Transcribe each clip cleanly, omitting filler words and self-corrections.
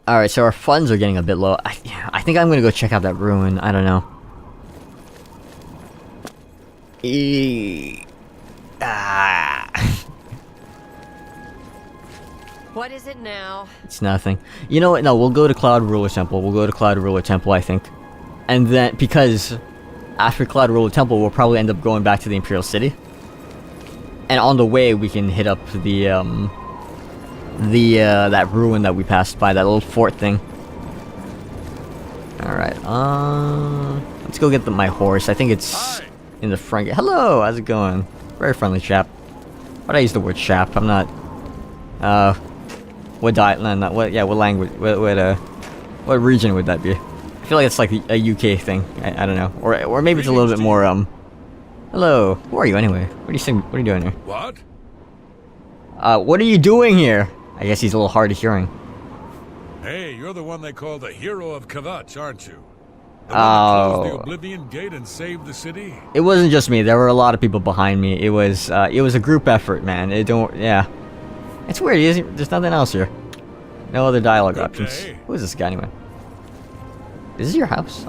Alright, so our funds are getting a bit low. I think I'm gonna go check out that ruin. I don't know. What is it now? It's nothing. You know what? No, we'll go to Cloud Ruler Temple. We'll go to Cloud Ruler Temple, I think. And then, because after Cloud Ruler Temple, we'll probably end up going back to the Imperial City. And on the way, we can hit up that ruin that we passed by, that little fort thing. Alright, let's go get my horse. I think it's in the front. Hello, how's it going? Very friendly chap. Why'd I use the word chap? I'm not, what language, what region would that be? I feel like it's like a UK thing. I don't know. Or maybe it's a little bit more, hello, who are you anyway? What are you doing here? What? What are you doing here? I guess he's a little hard of hearing. Hey, you're the one they call the hero of Kvatch, aren't you? The one that closed the Oblivion Gate and saved the city? It wasn't just me. There were a lot of people behind me. It was a group effort, man. Yeah. It's weird. There's nothing else here. No other dialogue options. Who is this guy anyway? Is this your house?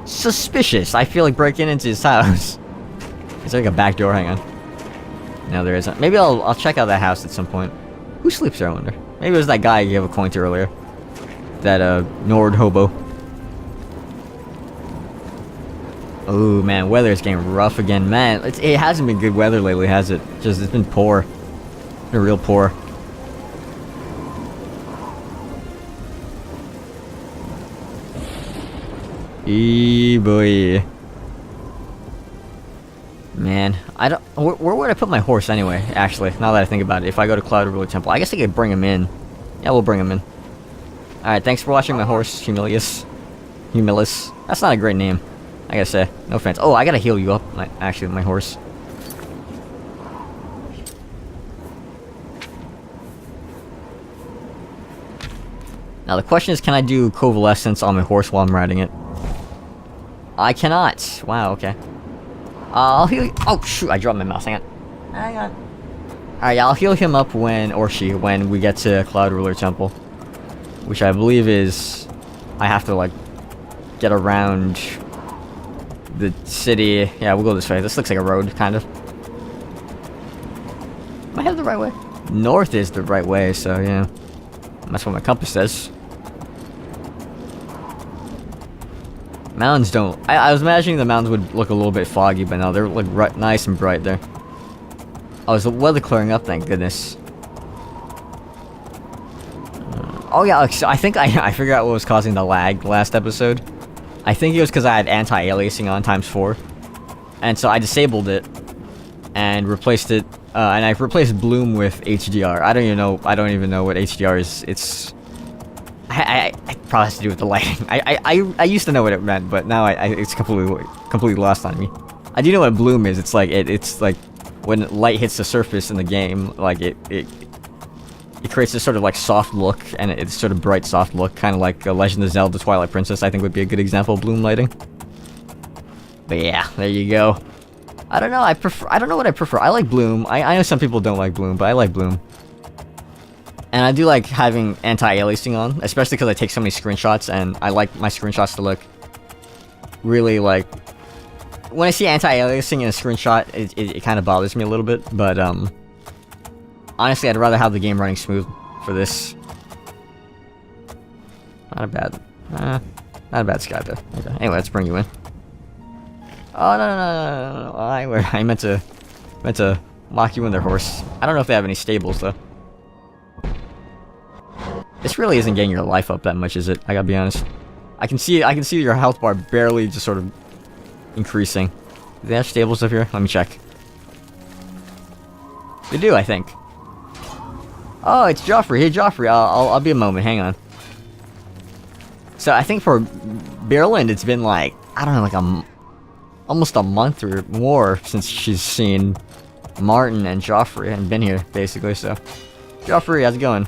Suspicious. I feel like breaking into his house. Is there like a back door? Hang on. No, there isn't. Maybe I'll check out that house at some point. Who sleeps there, I wonder? Maybe it was that guy you gave a coin to earlier. That, Nord hobo. Oh, man, weather is getting rough again. Man, it hasn't been good weather lately, has it? Just, it's been poor. Been real poor. Boy. Man, I don't. Where would I put my horse anyway? Actually, now that I think about it, if I go to Cloud Ruler Temple, I guess I could bring him in. Yeah, we'll bring him in. All right, thanks for watching my horse, Humilis. That's not a great name, I gotta say. No offense. Oh, I gotta heal you up. Actually, my horse. Now the question is, can I do convalescence on my horse while I'm riding it? I cannot. Wow. Okay. I'll heal you. Oh, shoot, I dropped my mouse. Hang on. Alright, I'll heal him up when we get to Cloud Ruler Temple. Which I believe is... I have to, like, get around the city. Yeah, we'll go this way. This looks like a road, kind of. Am I headed the right way? North is the right way, so, yeah. That's what my compass says. Mountains don't... I was imagining the mountains would look a little bit foggy, but no, they're like nice and bright there. Oh, is the weather clearing up? Thank goodness. Oh yeah, so I think I figured out what was causing the lag last episode. I think it was because I had anti-aliasing on ×4. And so I disabled it. And replaced it... and I've replaced Bloom with HDR. I don't even know what HDR is. It's... I probably has to do with the lighting. I used to know what it meant, but now it's completely lost on me. I do know what bloom is. It's like it's like when light hits the surface in the game, like it creates this sort of like soft look, and it's sort of bright soft look, kind of like Legend of Zelda: Twilight Princess. I think would be a good example of bloom lighting. But yeah, there you go. I don't know. I don't know what I prefer. I like bloom. I know some people don't like bloom, but I like bloom. And I do like having anti-aliasing on, especially because I take so many screenshots, and I like my screenshots to look really like... When I see anti-aliasing in a screenshot, it kind of bothers me a little bit, but honestly, I'd rather have the game running smooth for this. Not a bad sky though. Okay. Anyway, let's bring you in. Oh no! I meant to lock you in their horse. I don't know if they have any stables though. This really isn't getting your life up that much, is it? I gotta be honest. I can see your health bar barely just sort of increasing. Do they have stables up here? Let me check. They do, I think. Oh, it's Jauffre. Hey, Jauffre. I'll be a moment. Hang on. So I think for Bireland, it's been like, I don't know, like almost a month or more since she's seen Martin and Jauffre and been here, basically. So, Jauffre, how's it going?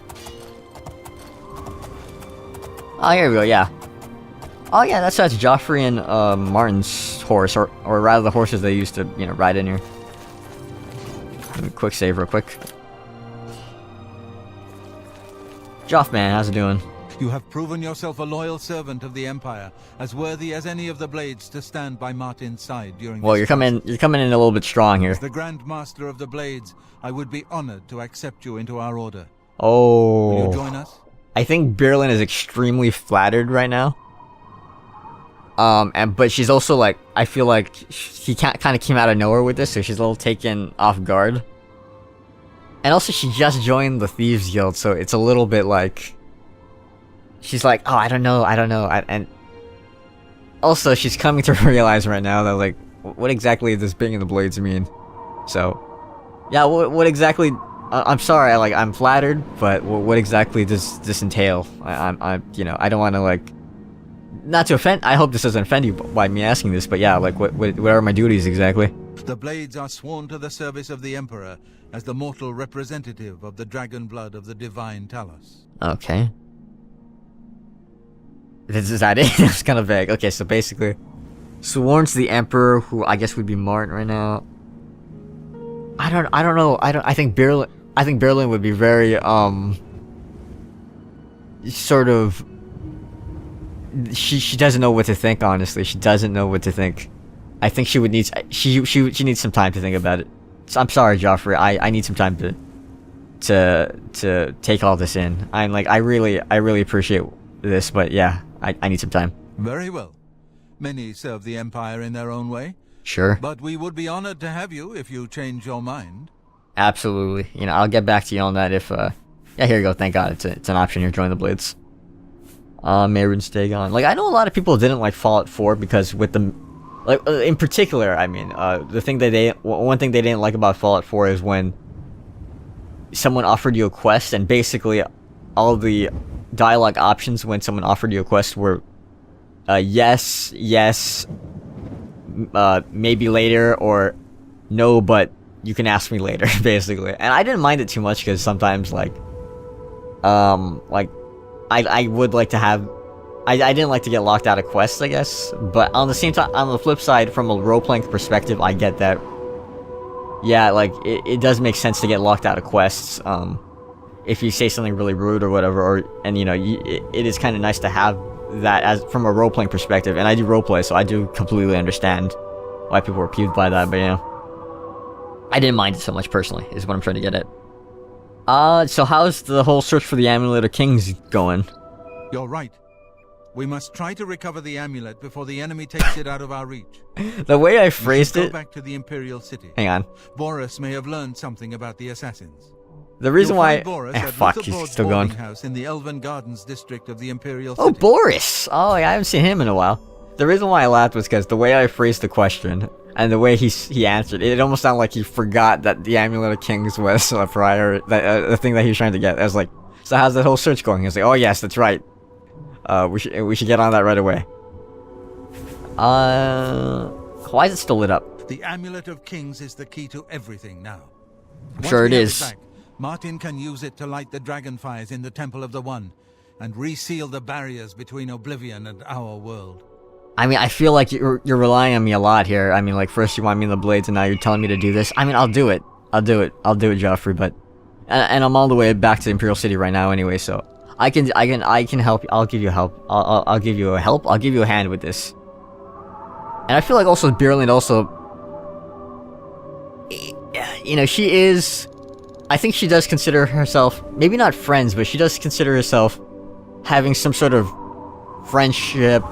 Oh, here we go, yeah. Oh, yeah, that's Jauffre and Martin's horse, or rather the horses they used to, ride in here. Let me quick save real quick. Jauffre, man, how's it doing? You have proven yourself a loyal servant of the Empire, as worthy as any of the Blades to stand by Martin's side during Well, this you're coming in a little bit strong here. As the Grand Master of the Blades, I would be honored to accept you into our order. Oh. Will you join us? I think Bireland is extremely flattered right now. But she's also like, I feel like she kind of came out of nowhere with this, so she's a little taken off guard. And also, she just joined the Thieves Guild, so it's a little bit like, she's like, oh, I don't know, and also she's coming to realize right now that like, what exactly does being in the Blades mean? So, yeah, what exactly? I'm sorry, I'm flattered, but what exactly does this entail? You know, I don't want to like. Not to offend, I hope this doesn't offend you by me asking this, but yeah, like, what are my duties exactly? The Blades are sworn to the service of the Emperor as the mortal representative of the dragon blood of the divine Talos. Okay. Is that it? It's kind of vague. Okay, so basically, sworn to the Emperor, who I guess would be Martin right now. I don't know. I think Bireland would be very, sort of. She doesn't know what to think, honestly. She doesn't know what to think. I think she would need she needs some time to think about it. So I'm sorry, Jauffre. I need some time to take all this in. I'm like I really appreciate this, but yeah, I need some time. Very well. Many serve the Empire in their own way. Sure. But we would be honored to have you if you change your mind. Absolutely. You know, I'll get back to you on that if yeah, here you go. Thank God it's an option here. Join the Blades. Mayron Stagon. Like, I know a lot of people didn't like Fallout 4 because with the, like, in particular, I mean, one thing they didn't like about Fallout 4 is when someone offered you a quest, and basically all the dialogue options when someone offered you a quest were, yes, maybe later, or no, but you can ask me later, basically. And I didn't mind it too much because sometimes, like, I would like to have. I didn't like to get locked out of quests, I guess. But on the same time, on the flip side, from a role-playing perspective, I get that. Yeah, like, it does make sense to get locked out of quests. If you say something really rude or whatever, and you know, it is kind of nice to have that as from a role-playing perspective. And I do roleplay, so I do completely understand why people were peeved by that. But you know, I didn't mind it so much personally, is what I'm trying to get at. So how's the whole search for the Amulet of Kings going? You're right. We must try to recover the amulet before the enemy takes it out of our reach. The way I phrased it... Go back to the Imperial City. Hang on. Boris may have learned something about the assassins. The reason why... Fuck, he's still going. House in the Elven Gardens district of the Imperial Oh, City. Boris! Oh, I haven't seen him in a while. The reason why I laughed was because the way I phrased the question, and the way he answered, it almost sounded like he forgot that the Amulet of Kings was a prior... the thing that he was trying to get. I was like, so how's that whole search going? He was like, oh yes, that's right. We should get on that right away. Why is it still lit up? The Amulet of Kings is the key to everything now. Sure it is. Back, Martin can use it to light the dragonfires in the Temple of the One, and reseal the barriers between Oblivion and our world. I mean, I feel like you're relying on me a lot here. I mean, like, first you want me in the Blades, and now you're telling me to do this. I mean, I'll do it, Jauffre. But, and I'm all the way back to Imperial City right now, anyway. So I can help. I'll give you help. I'll give you a help. I'll give you a hand with this. And I feel like also Bireland also, you know, she is. I think she does consider herself maybe not friends, but she does consider herself having some sort of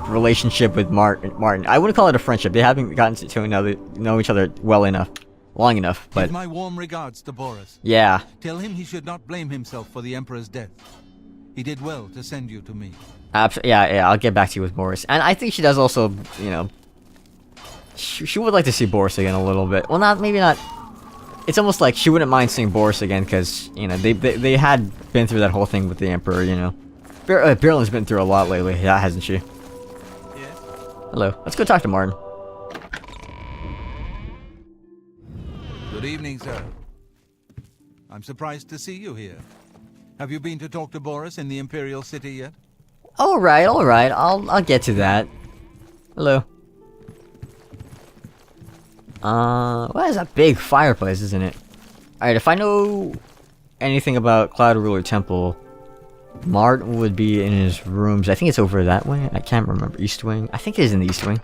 relationship with Martin. I wouldn't call it a friendship. They haven't gotten to know each other long enough. But give my warm regards to Boris. Yeah. Tell him he should not blame himself for the Emperor's death. He did well to send you to me. Yeah. I'll get back to you with Boris. And I think she does also, you know, she would like to see Boris again a little bit. Well, maybe not. It's almost like she wouldn't mind seeing Boris again because, you know, they had been through that whole thing with the Emperor, you know. Bireland's been through a lot lately, yeah, hasn't she? Yes. Hello. Let's go talk to Martin. Good evening, sir. I'm surprised to see you here. Have you been to talk to Boris in the Imperial City yet? All right. I'll get to that. Hello. Well, that's a big fireplace, isn't it? Alright, if I know anything about Cloud Ruler Temple, Martin would be in his rooms. I think it's over that way. I can't remember. East wing. I think it is in the east wing.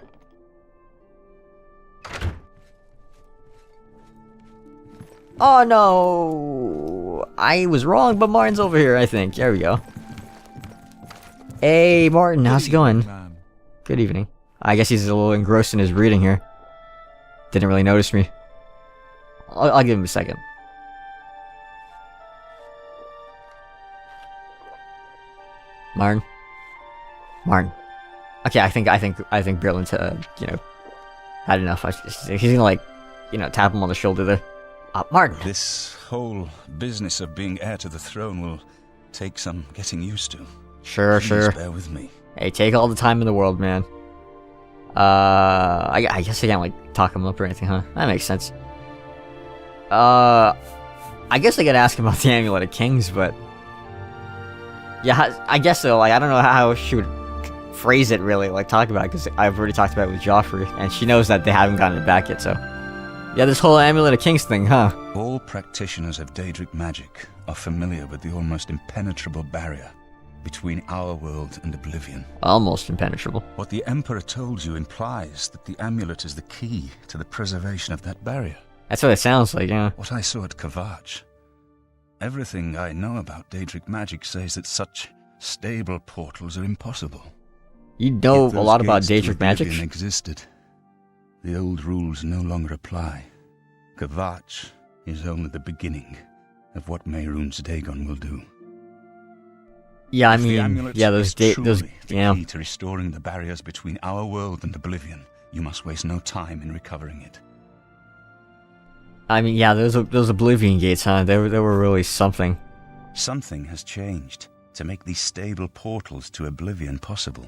Oh no! I was wrong, but Martin's over here, I think. There we go. Hey, Martin, how's it going? Good evening. I guess he's a little engrossed in his reading here. Didn't really notice me. I'll give him a second. Martin. Okay, I think Bireland, you know, had enough. He's gonna, like, you know, tap him on the shoulder there. Martin. This whole business of being heir to the throne will take some getting used to. Sure. Please bear with me. Hey, take all the time in the world, man. I guess I can't, like, talk him up or anything, huh? That makes sense. I guess I could ask him about the Amulet of Kings, but... yeah, I guess so. Like, I don't know how she would phrase it, really, like, talk about it, because I've already talked about it with Jauffre, and she knows that they haven't gotten it back yet, so... yeah, this whole Amulet of Kings thing, huh? All practitioners of Daedric magic are familiar with the almost impenetrable barrier between our world and Oblivion. Almost impenetrable. What the Emperor told you implies that the amulet is the key to the preservation of that barrier. That's what it sounds like, yeah. What I saw at Kvatch. Everything I know about Daedric magic says that such stable portals are impossible. You know a lot about Daedric magic? Oblivion existed. The old rules no longer apply. Kvatch is only the beginning of what Mehrunes Dagon will do. Yeah, I mean, yeah, those the yeah. key to restoring the barriers between our world and Oblivion. You must waste no time in recovering it. I mean, yeah, those Oblivion gates, huh? They were really something. Something has changed to make these stable portals to Oblivion possible.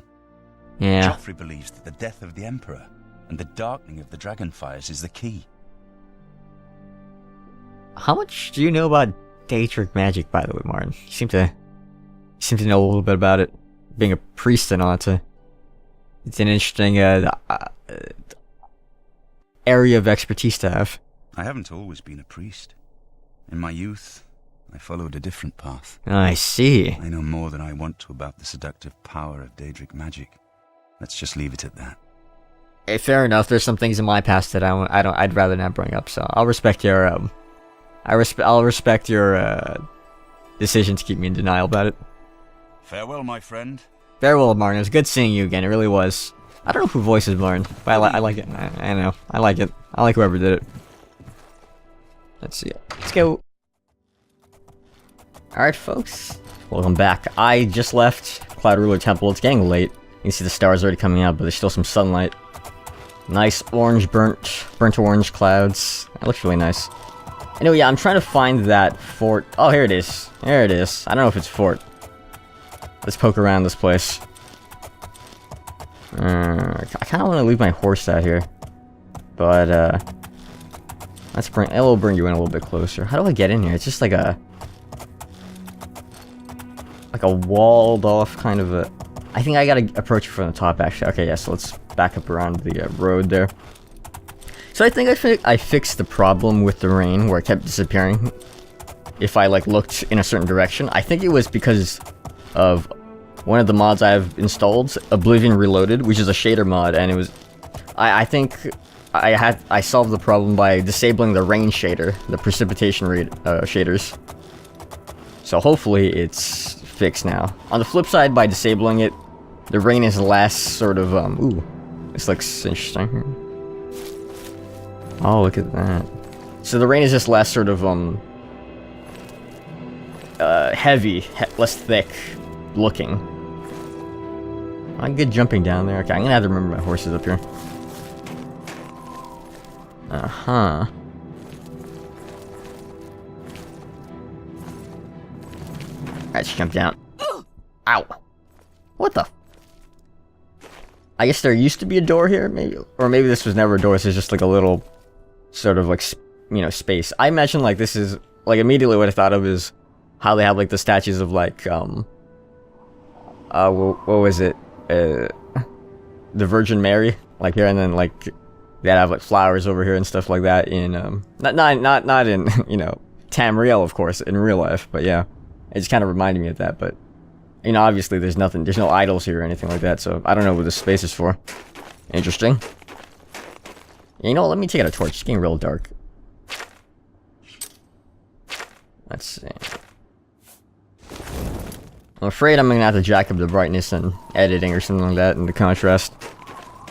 Yeah. Jauffre believes that the death of the Emperor and the darkening of the Dragonfires is the key. How much do you know about Daedric magic, by the way, Martin? You seem to know a little bit about it. Being a priest and all, it's an interesting area of expertise to have. I haven't always been a priest. In my youth, I followed a different path. I see. I know more than I want to about the seductive power of Daedric magic. Let's just leave it at that. Hey, fair enough. There's some things in my past that I'd rather not bring up. So I'll respect your I'll respect your decision to keep me in denial about it. Farewell, my friend. Farewell, Martin. It was good seeing you again. It really was. I don't know who voices Martin, but I like it. I know. I like it. I like whoever did it. Let's see. Let's go. Alright, folks. Welcome back. I just left Cloud Ruler Temple. It's getting late. You can see the stars already coming out, but there's still some sunlight. Nice orange, burnt orange clouds. That looks really nice. Anyway, yeah, I'm trying to find that fort. Oh, here it is. There it is. I don't know if it's a fort. Let's poke around this place. I kind of want to leave my horse out here. But, it'll bring you in a little bit closer. How do I get in here? It's just like a walled off kind of a... I think I gotta approach it from the top, actually. Okay, yeah, so let's back up around the road there. So I think I fixed the problem with the rain, where it kept disappearing if I, like, looked in a certain direction. I think it was because of one of the mods I've installed, Oblivion Reloaded, which is a shader mod, and it was... I think I solved the problem by disabling the rain shader, the precipitation shaders. So hopefully it's fixed now. On the flip side, by disabling it, the rain is less sort of, ooh, this looks interesting. Oh, look at that. So the rain is just less sort of, heavy, less thick looking. I'm good jumping down there. Okay, I'm gonna have to remember my horses up here. Uh-huh. Let's jump down. Ow. What the? I guess there used to be a door here, maybe? Or maybe this was never a door, this is just like a little sort of like, you know, space. I imagine like this is, like immediately what I thought of is how they have like the statues of like, what was it? The Virgin Mary, like here, and then like they have like flowers over here and stuff like that in, not in, you know, Tamriel, of course, in real life, but yeah. It just kind of reminded me of that, but You know, obviously there's nothing, there's no idols here or anything like that, so I don't know what this space is for. Interesting. You know what, let me take out a torch, it's getting real dark. Let's see. I'm afraid I'm gonna have to jack up the brightness and editing or something like that, and the contrast,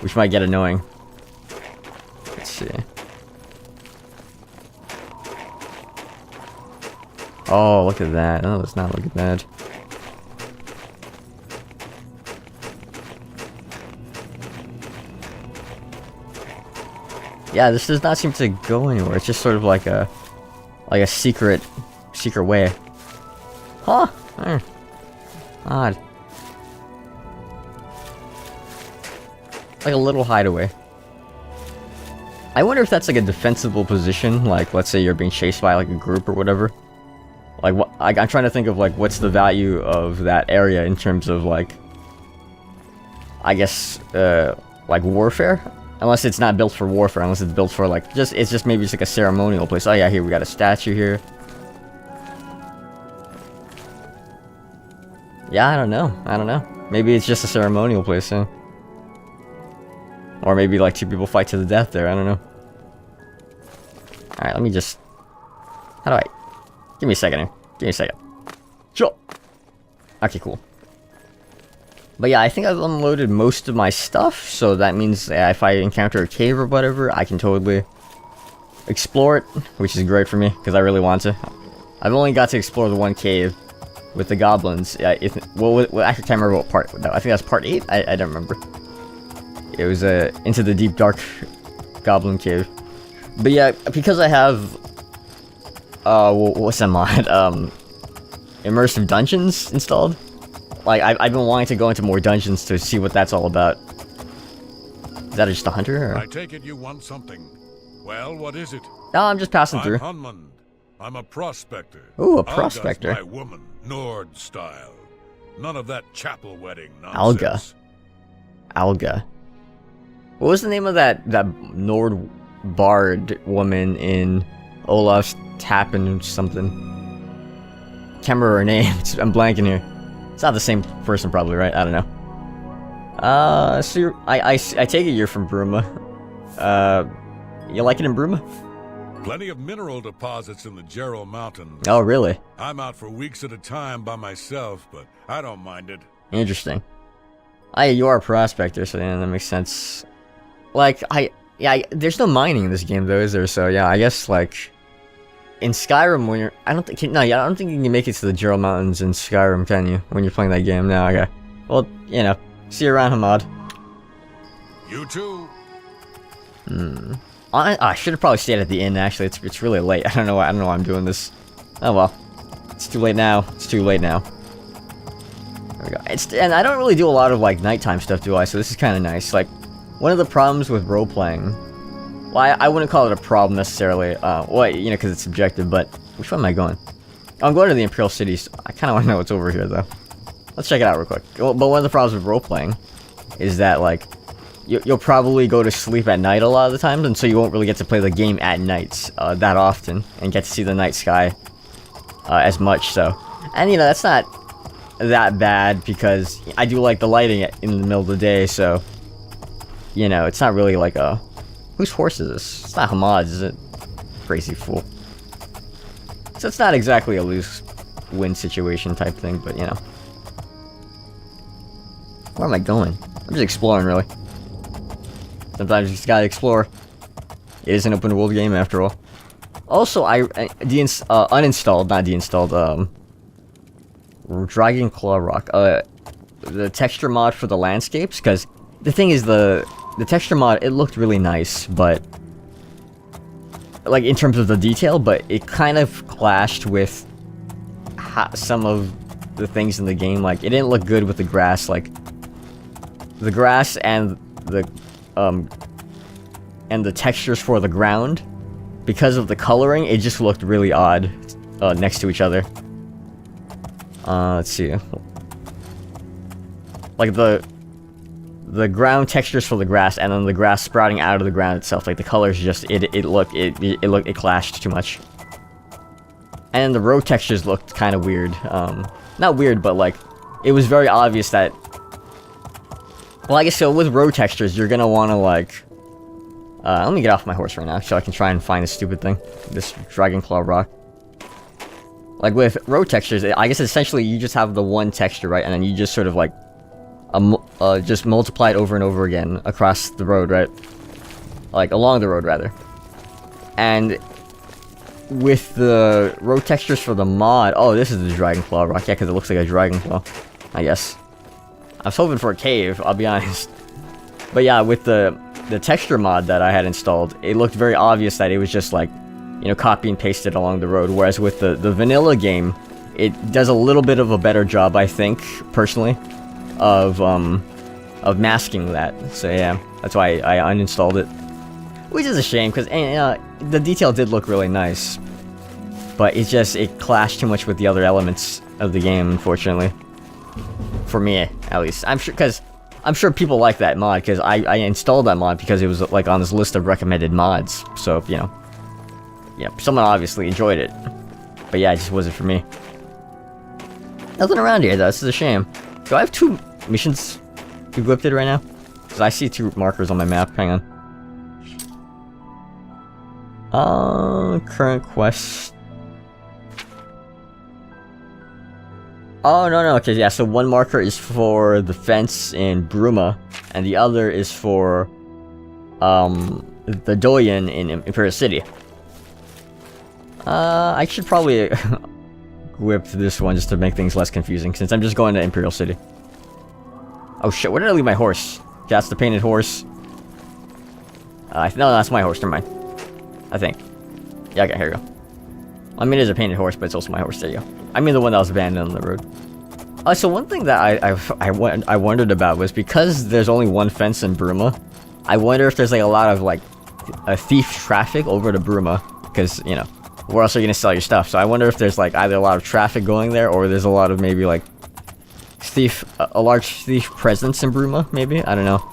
which might get annoying. Let's see. Oh, look at that. Oh, that's not looking bad. Yeah, this does not seem to go anywhere. It's just sort of like a secret way. Huh? Odd. Like a little hideaway. I wonder if that's like a defensible position, like let's say you're being chased by like a group or whatever. Like what I'm trying to think of like what's the value of that area in terms of like I guess like warfare? Unless it's not built for warfare, unless it's built for like it's just maybe just like a ceremonial place. Oh yeah, here we got a statue here. Yeah, I don't know. Maybe it's just a ceremonial place, huh? Or maybe like 2 people fight to the death there, I don't know. Alright, let me just... How do I... Give me a second here. Give me a second. Sure. Okay, cool. But yeah, I think I've unloaded most of my stuff, so that means if I encounter a cave or whatever, I can totally explore it, which is great for me, because I really want to. I've only got to explore the one cave with the goblins. I can't remember what part. No, I think that's part 8? I don't remember. It was into the deep dark goblin cave. But yeah, because I have what's that mod? Immersive dungeons installed. Like I've been wanting to go into more dungeons to see what that's all about. Is that just a hunter? Or? I take it you want something. Well, what is it? No, I'm just passing through. Hunman. I'm a prospector. Ooh, a prospector. Alga's my woman, Nord style. None of that chapel wedding nonsense. Alga. What was the name of that Nord bard woman in Olaf's Tappen something? Can't remember her name. I'm blanking here. It's not the same person probably, right? I don't know. So I take it you're from Bruma. You like it in Bruma? Plenty of mineral deposits in the Jarrow Mountains. Oh, really? I'm out for weeks at a time by myself, but I don't mind it. Interesting. You are a prospector, so yeah, that makes sense. Like, there's no mining in this game though, is there? So yeah, I guess like in Skyrim when you're, I don't think you can make it to the Jarrow Mountains in Skyrim, can you? When you're playing that game? No, okay. Well, you know, see you around, Hamad. You too. I should have probably stayed at the inn. Actually, it's really late. I don't know why I'm doing this. Oh well, it's too late now. It's too late now. There we go. And I don't really do a lot of like nighttime stuff, do I? So this is kind of nice. Like one of the problems with role playing. Well, I wouldn't call it a problem necessarily. Well, you know, because it's subjective. But which one am I going? Oh, I'm going to the Imperial Cities. I kind of want to know what's over here though. Let's check it out real quick. But one of the problems with role playing is that like you'll probably go to sleep at night a lot of the times, and so you won't really get to play the game at nights that often and get to see the night sky as much. So, and you know that's not that bad because I do like the lighting in the middle of the day. So, you know, it's not really like a whose horse is this? It's not Hamad's, is it? Crazy fool. So it's not exactly a lose-win situation type thing, but you know. Where am I going? I'm just exploring, really. Sometimes you just gotta explore. It is an open world game after all. Also, I uninstalled, not deinstalled, Dragon Claw Rock, the texture mod for the landscapes, because the thing is the texture mod, it looked really nice, but like in terms of the detail, but it kind of clashed with some of the things in the game. Like it didn't look good with the grass, like the grass and the textures for the ground, because of the coloring, it just looked really odd next to each other. Let's see. Like the ground textures for the grass, and then the grass sprouting out of the ground itself. Like the colors just it clashed too much. And the road textures looked kind of weird. Not weird, but like it was very obvious that... Well, I guess so with road textures, you're gonna want to, like... let me get off my horse right now, so I can try and find this stupid thing. This Dragon Claw rock. Like, with road textures, I guess essentially you just have the one texture, right? And then you just sort of, like... just multiply it over and over again across the road, right? Like, along the road, rather. And... with the road textures for the mod... Oh, this is the Dragon Claw rock. Yeah, because it looks like a Dragon Claw. I guess. I was hoping for a cave, I'll be honest. But yeah, with the texture mod that I had installed, it looked very obvious that it was just like, you know, copy and paste it along the road. Whereas with the vanilla game, it does a little bit of a better job, I think, personally, of masking that. So yeah, that's why I uninstalled it. Which is a shame, because the detail did look really nice. But it clashed too much with the other elements of the game, unfortunately. For me, at least. I'm sure people like that mod, because I installed that mod because it was, like, on this list of recommended mods. So, you know. Yeah, someone obviously enjoyed it. But yeah, it just wasn't for me. Nothing around here, though. This is a shame. Do I have 2 missions equipped right now? Because I see 2 markers on my map. Hang on. Current quest. Oh, no, okay, yeah, so one marker is for the fence in Bruma, and the other is for, the Doyen in Imperial City. I should probably whip this one just to make things less confusing, since I'm just going to Imperial City. Oh shit, where did I leave my horse? Okay, that's the painted horse. No, that's my horse, never mind. I think. Yeah, okay, here we go. I mean, it is a painted horse, but it's also my horse. There you go. I mean, the one that was abandoned on the road. So one thing that I wondered about was, because there's only one fence in Bruma, I wonder if there's like a lot of like a thief traffic over to Bruma, because, you know, where else are you gonna sell your stuff? So I wonder if there's like either a lot of traffic going there, or there's a lot of maybe like a large thief presence in Bruma. Maybe, I don't know.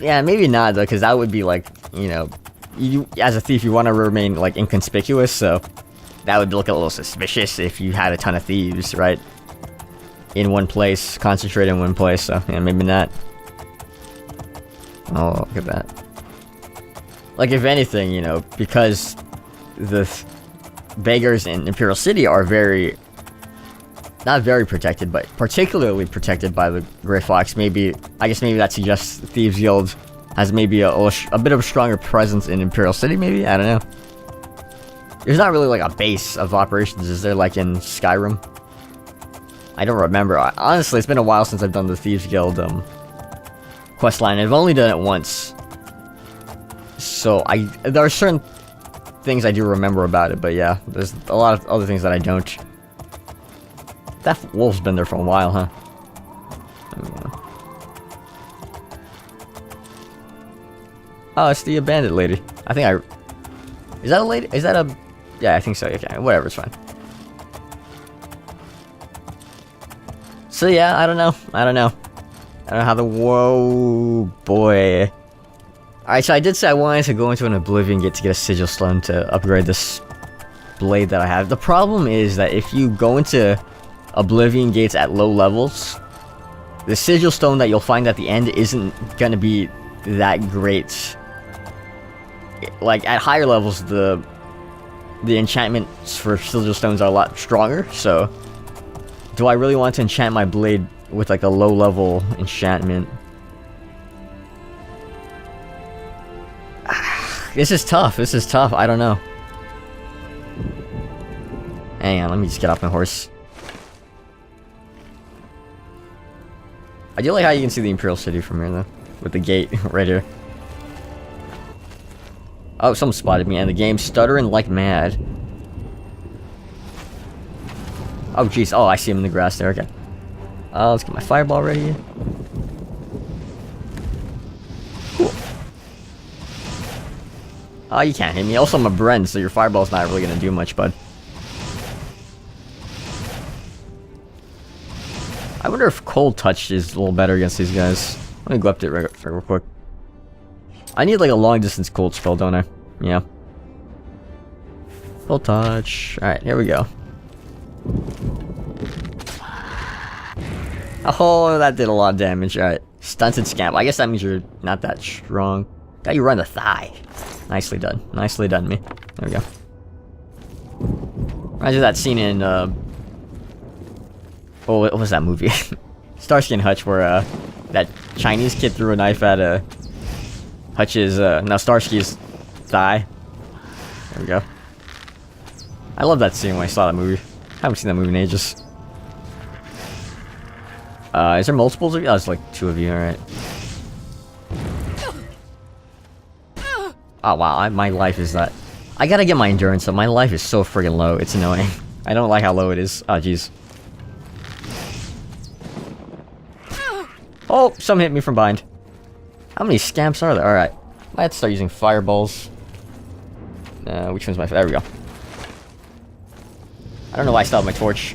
Yeah, maybe not though, because that would be like, you know. You, as a thief, you want to remain, like, inconspicuous, so that would look a little suspicious if you had a ton of thieves, right? In one place, concentrated in one place, so, yeah, maybe not. Oh, look at that. Like, if anything, you know, because the beggars in Imperial City are not very protected, but particularly protected by the Grey Fox, maybe, I guess maybe that suggests the Thieves Guild has maybe a bit of a stronger presence in Imperial City, maybe? I don't know. There's not really like a base of operations, is there, like in Skyrim? I don't remember. Honestly, it's been a while since I've done the Thieves Guild questline. I've only done it once. So, there are certain things I do remember about it, but yeah, there's a lot of other things that I don't. That wolf's been there for a while, huh? Oh, it's the bandit lady. I think is that a lady? Is that a... Yeah, I think so. Okay, whatever, it's fine. So yeah, I don't know how the... Whoa, boy. Alright, so I did say I wanted to go into an Oblivion Gate to get a Sigil Stone to upgrade this blade that I have. The problem is that if you go into Oblivion Gates at low levels, the Sigil Stone that you'll find at the end isn't gonna be that great. Like, at higher levels, the enchantments for Sigil Stones are a lot stronger, so... Do I really want to enchant my blade with, like, a low-level enchantment? This is tough, I don't know. Hang on, let me just get off my horse. I do like how you can see the Imperial City from here, though. With the gate right here. Oh, someone spotted me, and the game's stuttering like mad. Oh, jeez. Oh, I see him in the grass there. Okay. Let's get my fireball ready. Cool. Oh, you can't hit me. Also, I'm a Bren, so your fireball's not really gonna do much, bud. I wonder if Cold Touch is a little better against these guys. Let me go up to it real quick. I need like a long distance cold spell, don't I? Yeah. Cold Touch. Alright, here we go. Oh, that did a lot of damage. Alright. Stunted scamp. I guess that means you're not that strong. Got you right in the thigh. Nicely done. Nicely done, me. There we go. Reminds me of that scene in, oh, what was that movie? Starsky and Hutch, where, that Chinese kid threw a knife at, Hutch's, no, Starsky's thigh. There we go. I love that scene when I saw that movie. I haven't seen that movie in ages. Is there multiples of you? Oh, there's like 2 of you, alright. Oh wow, my life is that. I gotta get my endurance up. My life is so friggin' low, it's annoying. I don't like how low it is. Oh jeez. Oh, some hit me from behind. How many scamps are there? Alright. I have to start using fireballs. Which one's my... There we go. I don't know why I still have my torch.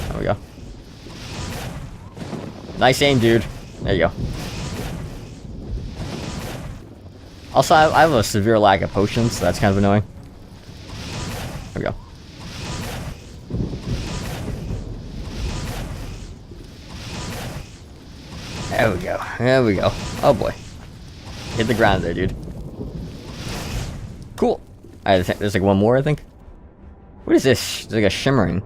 There we go. Nice aim, dude. There you go. Also, I have a severe lack of potions, so that's kind of annoying. There we go. There we go. There we go. Oh boy. Hit the ground there, dude. Cool. Alright, there's like one more, I think. What is this? It's like a shimmering.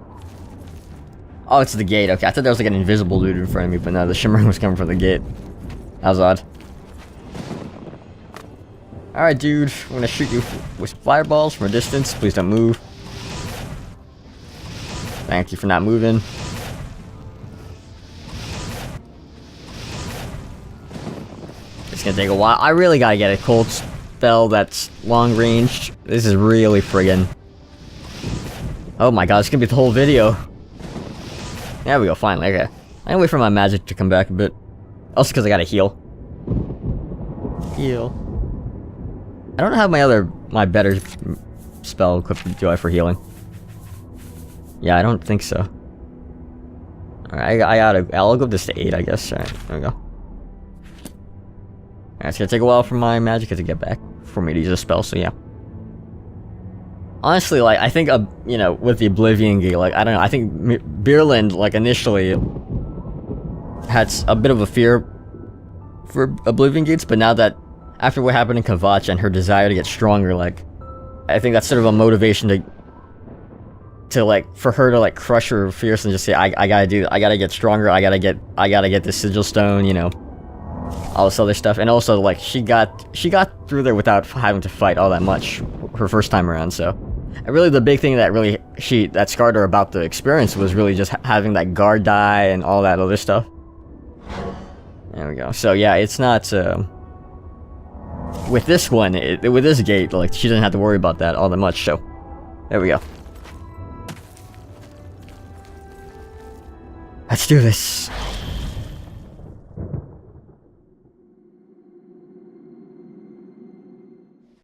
Oh, it's the gate. Okay, I thought there was like an invisible dude in front of me, but no, the shimmering was coming from the gate. That was odd. Alright, dude. I'm gonna shoot you with fireballs from a distance. Please don't move. Thank you for not moving. It's gonna take a while. I really gotta get a cold spell that's long range. This is really friggin'. Oh my god, it's gonna be the whole video. There we go, finally, okay. I can wait for my magic to come back a bit. Also because I gotta heal. Heal. I don't know how my better spell equipped do I for healing. Yeah, I don't think so. Alright, I'll go this to 8, I guess. Alright, there we go. Alright, it's gonna take a while for my magic to get back for me to use a spell, so yeah. Honestly, like, I think, you know, with the Oblivion gate, like, I don't know, I think Bireland, like, initially had a bit of a fear for Oblivion gates, but now that, after what happened in Kvatch and her desire to get stronger, like, I think that's sort of a motivation to like, for her to, like, crush her fears and just say, I gotta get stronger, I gotta get this sigil stone, you know, all this other stuff. And also, like, she got through there without having to fight all that much her first time around, so. And really the big thing that really that scarred her about the experience was really just having that guard die and all that other stuff. There we go. So yeah, it's not with this one, with this gate, like, she doesn't have to worry about that all that much, so there we go. Let's do this.